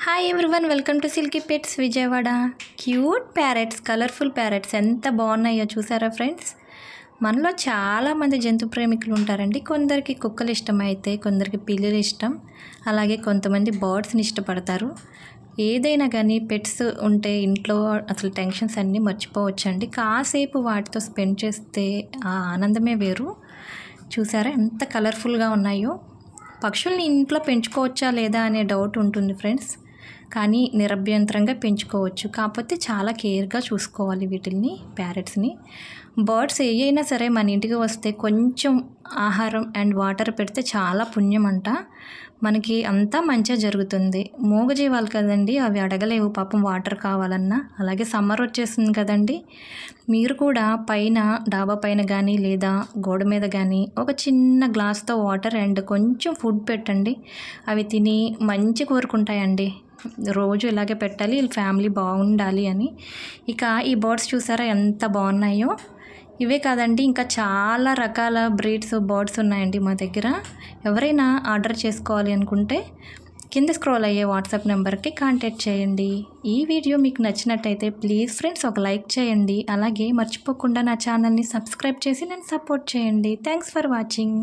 Hi everyone, welcome to silky pets Vijayawada. Cute parrots, colourful parrots ఎంత బాగున్నాయో చూసారా friends. మనలో చాలామంది జంతు ప్రేమికులు ఉంటారండి. కొందరికి కుక్కలు ఇష్టమైతే కొందరికి పిల్లులు ఇష్టం, అలాగే కొంతమంది బర్డ్స్ని ఇష్టపడతారు. ఏదైనా కానీ పెట్స్ ఉంటే ఇంట్లో అసలు టెన్షన్స్ అన్నీ మర్చిపోవచ్చండి. కాసేపు వాటితో స్పెండ్ చేస్తే ఆ ఆనందమే వేరు. చూసారా ఎంత కలర్ఫుల్గా ఉన్నాయో. పక్షుల్ని ఇంట్లో పెంచుకోవచ్చా లేదా అనే డౌట్ ఉంటుంది ఫ్రెండ్స్, కానీ నిరభ్యంతరంగా పెంచుకోవచ్చు. కాకపోతే చాలా కేర్గా చూసుకోవాలి వీటిల్ని, ప్యారెట్స్ని. బర్డ్స్ ఏ అయినా సరే మన ఇంటికి వస్తే కొంచెం ఆహారం అండ్ వాటర్ పెడితే చాలా పుణ్యం అంట. మనకి అంతా మంచిగా జరుగుతుంది. మూగజీవాలు కదండి, అవి అడగలేవు పాపం వాటర్ కావాలన్నా. అలాగే సమ్మర్ వచ్చేస్తుంది కదండి, మీరు కూడా పైన డాబా పైన కానీ లేదా గోడ మీద కానీ ఒక చిన్న గ్లాస్తో వాటర్ అండ్ కొంచెం ఫుడ్ పెట్టండి. అవి తిని మంచి కోరుకుంటాయండి. రోజు ఇలాగే పెట్టాలి, వీళ్ళ ఫ్యామిలీ బాగుండాలి అని. ఇక ఈ బర్డ్స్ చూసారా ఎంత బాగున్నాయో. ఇవే కాదండి, ఇంకా చాలా రకాల బ్రీడ్స్ బర్డ్స్ ఉన్నాయండి మా దగ్గర. ఎవరైనా ఆర్డర్ చేసుకోవాలి అనుకుంటే కింద స్క్రోల్ అయ్యే వాట్సాప్ నెంబర్కి కాంటాక్ట్ చేయండి. ఈ వీడియో మీకు నచ్చినట్టయితే ప్లీజ్ ఫ్రెండ్స్ ఒక లైక్ చేయండి. అలాగే మర్చిపోకుండా నా ఛానల్ని సబ్స్క్రైబ్ చేసి నన్ను సపోర్ట్ చేయండి. Thanks for watching.